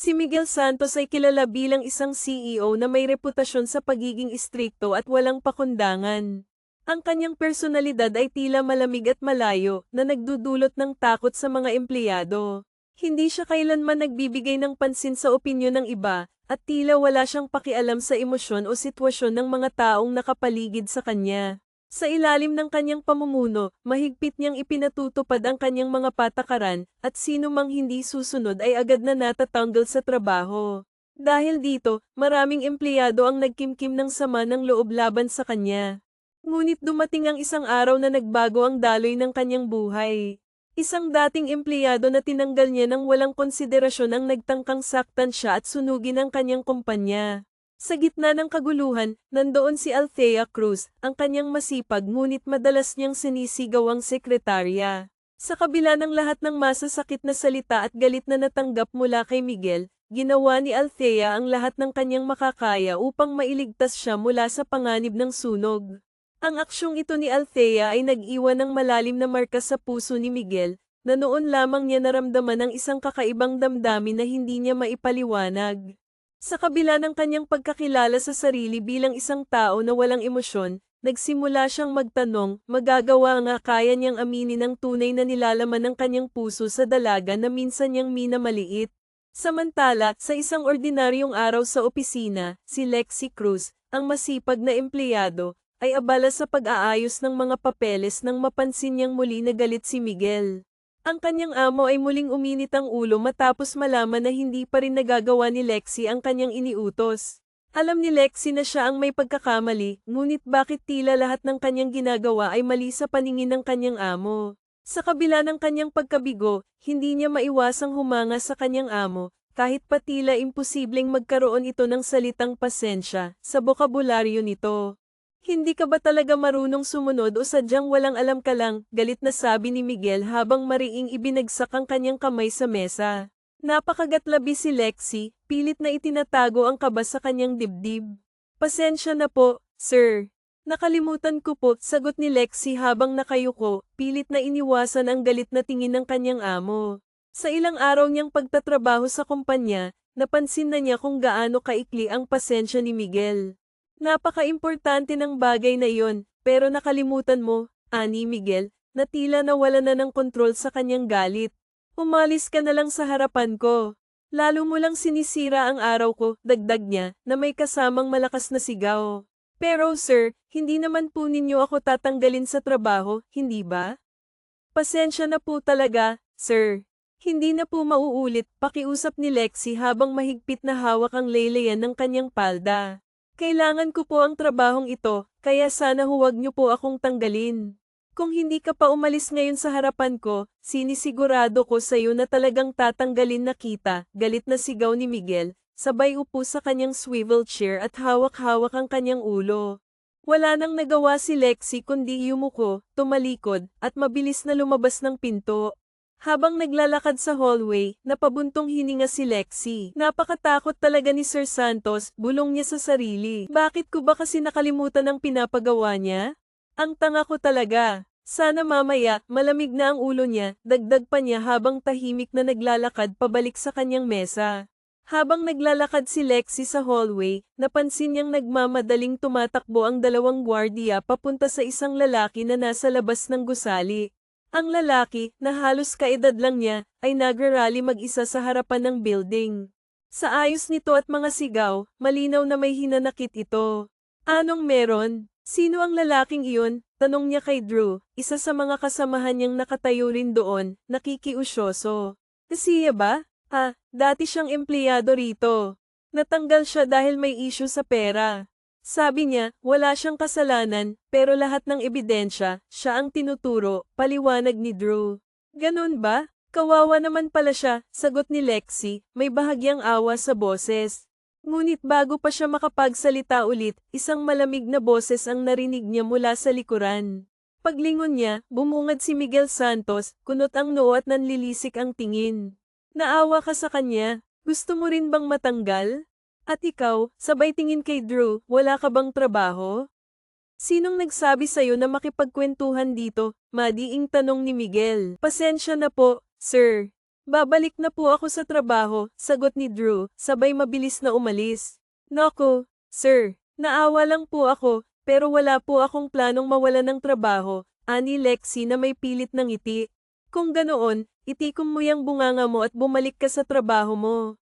Si Miguel Santos ay kilala bilang isang CEO na may reputasyon sa pagiging istrikto at walang pakundangan. Ang kanyang personalidad ay tila malamig at malayo na nagdudulot ng takot sa mga empleyado. Hindi siya kailanman nagbibigay ng pansin sa opinyon ng iba, at tila wala siyang pakialam sa emosyon o sitwasyon ng mga taong nakapaligid sa kanya. Sa ilalim ng kanyang pamumuno, mahigpit niyang ipinatutupad ang kanyang mga patakaran, at sino mang hindi susunod ay agad na natatanggal sa trabaho. Dahil dito, maraming empleyado ang nagkimkim ng sama ng loob laban sa kanya. Ngunit dumating ang isang araw na nagbago ang daloy ng kanyang buhay. Isang dating empleyado na tinanggal niya ng walang konsiderasyon ang nagtangkang saktan siya at sunugin ang kanyang kumpanya. Sa gitna ng kaguluhan, nandoon si Althea Cruz, ang kanyang masipag ngunit madalas niyang sinisigaw ang sekretarya. Sa kabila ng lahat ng masasakit na salita at galit na natanggap mula kay Miguel, ginawa ni Althea ang lahat ng kanyang makakaya upang mailigtas siya mula sa panganib ng sunog. Ang aksyong ito ni Althea ay nag-iwan ng malalim na marka sa puso ni Miguel, na noon lamang niya naramdaman ang isang kakaibang damdamin na hindi niya maipaliwanag. Sa kabila ng kanyang pagkakilala sa sarili bilang isang tao na walang emosyon, nagsimula siyang magtanong, magagawa nga kaya niyang aminin ang tunay na nilalaman ng kanyang puso sa dalaga na minsan niyang minamaliit. Samantala, sa isang ordinaryong araw sa opisina, si Lexie Cruz, ang masipag na empleyado, ay abala sa pag-aayos ng mga papeles nang mapansin niyang muli na galit si Miguel. Ang kanyang amo ay muling uminit ang ulo matapos malaman na hindi pa rin nagagawa ni Lexie ang kanyang iniutos. Alam ni Lexie na siya ang may pagkakamali, ngunit bakit tila lahat ng kanyang ginagawa ay mali sa paningin ng kanyang amo. Sa kabila ng kanyang pagkabigo, hindi niya maiwasang humanga sa kanyang amo, kahit pa tila imposibleng magkaroon ito ng salitang pasensya sa bokabularyo nito. Hindi ka ba talaga marunong sumunod o sadyang walang alam ka lang, galit na sabi ni Miguel habang mariing ibinagsak ang kanyang kamay sa mesa. Napakagatlabi si Lexie, pilit na itinatago ang kaba sa kanyang dibdib. Pasensya na po, sir. Nakalimutan ko po, sagot ni Lexie habang nakayuko, pilit na iniwasan ang galit na tingin ng kanyang amo. Sa ilang araw niyang pagtatrabaho sa kumpanya, napansin na niya kung gaano kaikli ang pasensya ni Miguel. Napaka-importante ng bagay na iyon, pero nakalimutan mo, ani Miguel, na tila nawala na ng kontrol sa kanyang galit. Umalis ka na lang sa harapan ko. Lalo mo lang sinisira ang araw ko, dagdag niya, na may kasamang malakas na sigaw. Pero sir, hindi naman po ninyo ako tatanggalin sa trabaho, hindi ba? Pasensya na po talaga, sir. Hindi na po mauulit, pakiusap ni Lexie habang mahigpit na hawak ang laylayan ng kanyang palda. Kailangan ko po ang trabahong ito, kaya sana huwag niyo po akong tanggalin. Kung hindi ka pa umalis ngayon sa harapan ko, sinisigurado ko sa iyo na talagang tatanggalin na kita, galit na sigaw ni Miguel, sabay upo sa kanyang swivel chair at hawak-hawak ang kanyang ulo. Wala nang nagawa si Lexie kundi yumuko, tumalikod, at mabilis na lumabas ng pinto. Habang naglalakad sa hallway, napabuntong hininga si Lexie. Napakatakot talaga ni Sir Santos, bulong niya sa sarili. Bakit ko ba kasi nakalimutan ang pinapagawa niya? Ang tanga ko talaga. Sana mamaya, malamig na ang ulo niya, dagdag pa niya habang tahimik na naglalakad pabalik sa kanyang mesa. Habang naglalakad si Lexie sa hallway, napansin niyang nagmamadaling tumatakbo ang dalawang gwardiya papunta sa isang lalaki na nasa labas ng gusali. Ang lalaki, na halos kaedad lang niya, ay nagrarally mag-isa sa harapan ng building. Sa ayos nito at mga sigaw, malinaw na may hinanakit ito. Anong meron? Sino ang lalaking iyon? Tanong niya kay Drew, isa sa mga kasamahan niyang nakatayo rin doon, nakikiusyoso. Siya ba? Dati siyang empleyado rito. Natanggal siya dahil may issue sa pera. Sabi niya, wala siyang kasalanan, pero lahat ng ebidensya, siya ang tinuturo, paliwanag ni Drew. Ganun ba? Kawawa naman pala siya, sagot ni Lexie, may bahagyang awa sa boses. Ngunit bago pa siya makapagsalita ulit, isang malamig na boses ang narinig niya mula sa likuran. Paglingon niya, bumungad si Miguel Santos, kunot ang noo at nanlilisik ang tingin. Naawa ka sa kanya, gusto mo rin bang matanggal? At ikaw, sabay tingin kay Drew, wala ka bang trabaho? Sinong nagsabi sa'yo na makipagkwentuhan dito? Madiing tanong ni Miguel. Pasensya na po, sir. Babalik na po ako sa trabaho, sagot ni Drew, sabay mabilis na umalis. Naku, sir, naawa lang po ako, pero wala po akong planong mawalan ng trabaho, ani Lexi na may pilit ng ngiti. Kung ganoon, itikom mo yung bunganga mo at bumalik ka sa trabaho mo.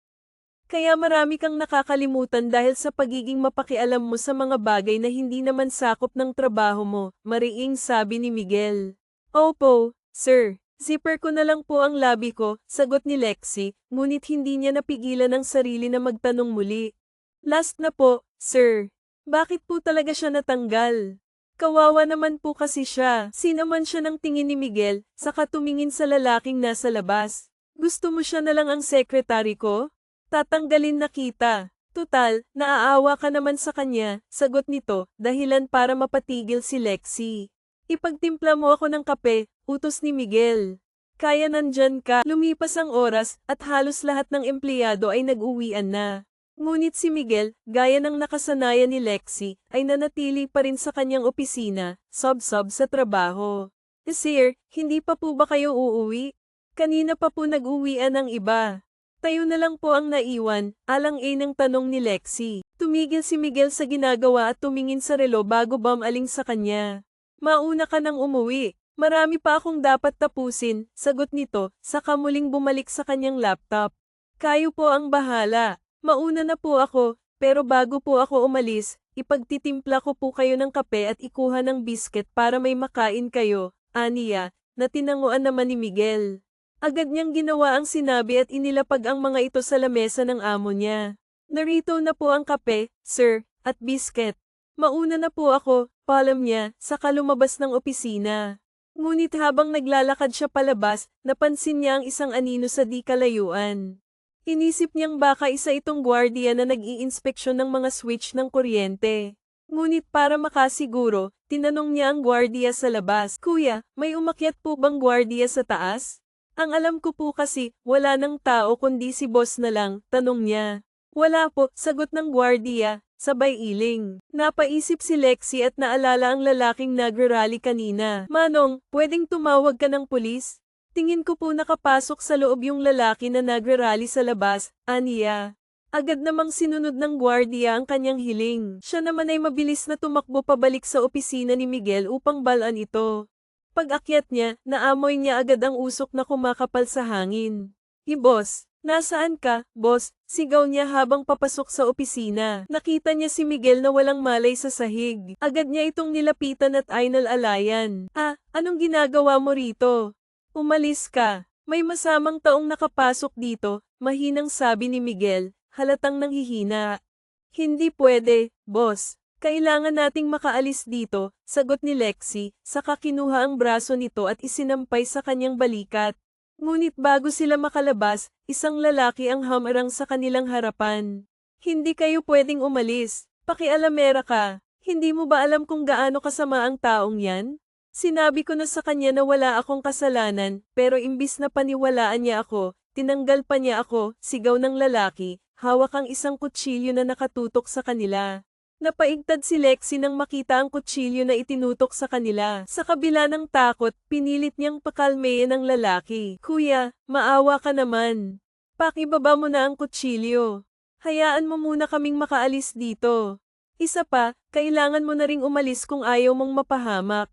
Kaya marami kang nakakalimutan dahil sa pagiging mapakialam mo sa mga bagay na hindi naman sakop ng trabaho mo, mariing sabi ni Miguel. Opo, sir. Zipper ko na lang po ang labi ko, sagot ni Lexi, ngunit hindi niya napigilan ang sarili na magtanong muli. Last na po, sir. Bakit po talaga siya natanggal? Kawawa naman po kasi siya. Sinaman siya ng tingin ni Miguel, saka tumingin sa lalaking nasa labas. Gusto mo siya na lang ang sekretary ko? Tatanggalin na kita. Tutal, naaawa ka naman sa kanya, sagot nito, dahilan para mapatigil si Lexi. Ipagtimpla mo ako ng kape, utos ni Miguel. Kaya nandyan ka, lumipas ang oras, at halos lahat ng empleyado ay nag-uwian na. Ngunit si Miguel, gaya ng nakasanayan ni Lexi, ay nanatili pa rin sa kanyang opisina, sob-sob sa trabaho. Sir, hindi pa po ba kayo uuwi? Kanina pa po nag-uwian ang iba. Tayo na lang po ang naiwan, alang-inang tanong ni Lexi. Tumigil si Miguel sa ginagawa at tumingin sa relo bago bumaling sa kanya. Mauna ka nang umuwi. Marami pa akong dapat tapusin, sagot nito, saka muling bumalik sa kanyang laptop. Kayo po ang bahala. Mauna na po ako, pero bago po ako umalis, ipagtitimpla ko po kayo ng kape at ikuha ng bisket para may makain kayo, aniya, na tinanguan naman ni Miguel. Agad niyang ginawa ang sinabi at inilapag ang mga ito sa lamesa ng amo niya. Narito na po ang kape, sir, at bisket. Mauna na po ako, palam niya, saka lumabas ng opisina. Ngunit habang naglalakad siya palabas, napansin niya ang isang anino sa di kalayuan. Inisip niyang baka isa itong gwardiya na nag-iinspeksyon ng mga switch ng kuryente. Ngunit para makasiguro, tinanong niya ang gwardiya sa labas, Kuya, may umakyat po bang gwardiya sa taas? Ang alam ko po kasi, wala ng tao kundi si boss na lang, tanong niya. Wala po, sagot ng gwardiya. Sabay iling. Napaisip si Lexi at naalala ang lalaking nagrarally kanina. Manong, pwedeng tumawag ka ng pulis? Tingin ko po nakapasok sa loob yung lalaki na nagrarally sa labas, aniya. Agad namang sinunod ng gwardiya ang kanyang hiling. Siya naman ay mabilis na tumakbo pabalik sa opisina ni Miguel upang balaan ito. Pag-akyat niya, naamoy niya agad ang usok na kumakapal sa hangin. Boss. Nasaan ka, boss? Sigaw niya habang papasok sa opisina. Nakita niya si Miguel na walang malay sa sahig. Agad niya itong nilapitan at ainal-alayan. Anong ginagawa mo rito? Umalis ka. May masamang taong nakapasok dito, mahinang sabi ni Miguel, halatang nanghihina. Hindi pwede, boss. Kailangan nating makaalis dito, sagot ni Lexi, saka kinuha ang braso nito at isinampay sa kanyang balikat. Ngunit bago sila makalabas, isang lalaki ang hamarang sa kanilang harapan. Hindi kayo pwedeng umalis. Pakialamera ka. Hindi mo ba alam kung gaano kasama ang taong yan? Sinabi ko na sa kanya na wala akong kasalanan, pero imbis na paniwalaan niya ako, tinanggal pa niya ako, sigaw ng lalaki, hawak ang isang kutsilyo na nakatutok sa kanila. Napaigtad si Lexi nang makita ang kutsilyo na itinutok sa kanila. Sa kabila ng takot, pinilit niyang pakalmeyin ang lalaki. Kuya, maawa ka naman. Pakibaba mo na ang kutsilyo. Hayaan mo muna kaming makaalis dito. Isa pa, kailangan mo na ring umalis kung ayaw mong mapahamak.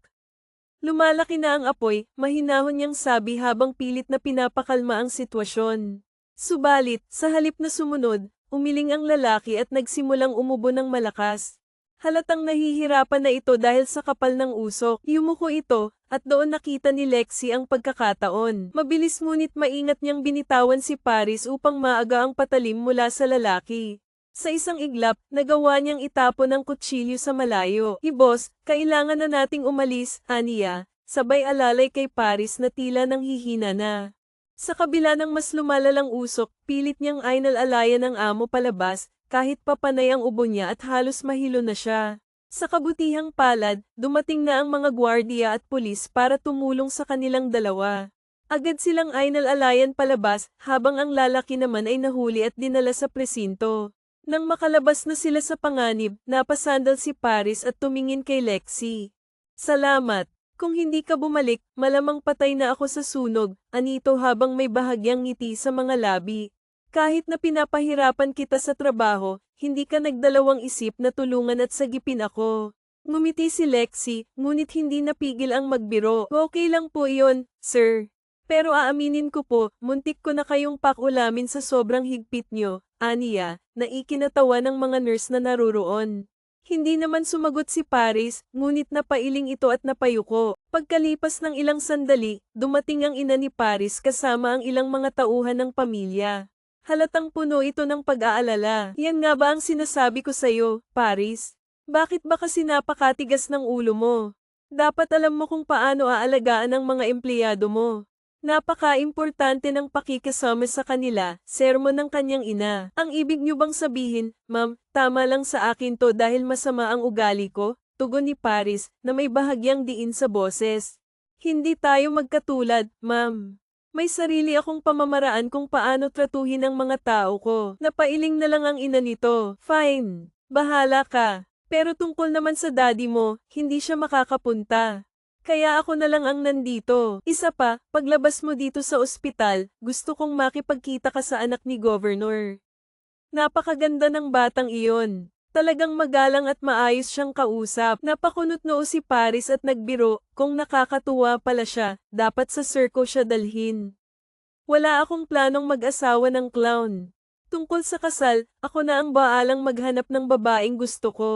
Lumalaki na ang apoy, mahinahon niyang sabi habang pilit na pinapakalma ang sitwasyon. Subalit, sa halip na sumunod, umiling ang lalaki at nagsimulang umubo ng malakas. Halatang nahihirapan na ito dahil sa kapal ng usok. Yumuko ito, at doon nakita ni Lexi ang pagkakataon. Mabilis ngunit maingat niyang binitawan si Paris upang maaga ang patalim mula sa lalaki. Sa isang iglap, nagawa niyang itapon ang kutsilyo sa malayo. Boss, kailangan na nating umalis, aniya, sabay alalay kay Paris na tila nang hihina na. Sa kabila ng mas lumalalang usok, pilit niyang ainal-alayan ang amo palabas, kahit papanay ang ubo niya at halos mahilo na siya. Sa kabutihang palad, dumating na ang mga gwardiya at pulis para tumulong sa kanilang dalawa. Agad silang ainal-alayan palabas, habang ang lalaki naman ay nahuli at dinala sa presinto. Nang makalabas na sila sa panganib, napasandal si Paris at tumingin kay Lexi. Salamat. Kung hindi ka bumalik, malamang patay na ako sa sunog, anito habang may bahagyang ngiti sa mga labi. Kahit na pinapahirapan kita sa trabaho, hindi ka nagdalawang isip na tulungan at sagipin ako. Ngumiti si Lexi, ngunit hindi napigil ang magbiro. Okay lang po iyon, sir. Pero aaminin ko po, muntik ko na kayong pakulamin sa sobrang higpit nyo, aniya, na ikinatawa ng mga nurse na naruroon. Hindi naman sumagot si Paris, ngunit napailing ito at napayuko. Pagkalipas ng ilang sandali, dumating ang ina ni Paris kasama ang ilang mga tauhan ng pamilya. Halatang puno ito ng pag-aalala. Yan nga ba ang sinasabi ko sa'yo, Paris? Bakit ba kasi napakatigas ng ulo mo? Dapat alam mo kung paano aalagaan ang mga empleyado mo. Napaka-importante ng pakikisama sa kanila, sermon ng kanyang ina. Ang ibig niyo bang sabihin, ma'am, tama lang sa akin to dahil masama ang ugali ko? Tugon ni Paris, na may bahagyang diin sa boses. Hindi tayo magkatulad, ma'am. May sarili akong pamamaraan kung paano tratuhin ang mga tao ko. Napailing na lang ang ina nito. Fine. Bahala ka. Pero tungkol naman sa daddy mo, hindi siya makakapunta. Kaya ako na lang ang nandito. Isa pa, paglabas mo dito sa ospital, gusto kong makipagkita ka sa anak ni Governor. Napakaganda ng batang iyon. Talagang magalang at maayos siyang kausap. Napakunot noo si Paris at nagbiro, kung nakakatuwa pala siya, dapat sa circo siya dalhin. Wala akong planong mag-asawa ng clown. Tungkol sa kasal, ako na ang baalang maghanap ng babaeng gusto ko.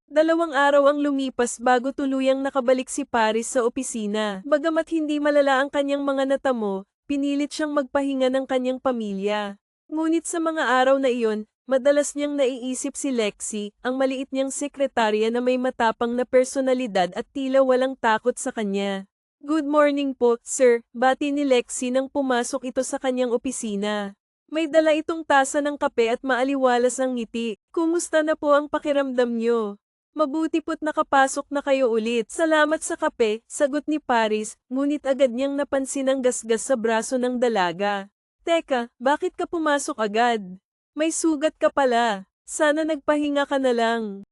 2 araw ang lumipas bago tuluyang nakabalik si Paris sa opisina. Bagamat hindi malala ang kanyang mga natamo, pinilit siyang magpahinga ng kanyang pamilya. Ngunit sa mga araw na iyon, madalas niyang naiisip si Lexi, ang maliit niyang sekretarya na may matapang na personalidad at tila walang takot sa kanya. Good morning po, sir, bati ni Lexi nang pumasok ito sa kanyang opisina. May dala itong tasa ng kape at maaliwalas ang ngiti. Kumusta na po ang pakiramdam niyo? Mabuti po't nakapasok na kayo ulit. Salamat sa kape, sagot ni Paris, ngunit agad niyang napansin ang gasgas sa braso ng dalaga. Teka, bakit ka pumasok agad? May sugat ka pala. Sana nagpahinga ka na lang.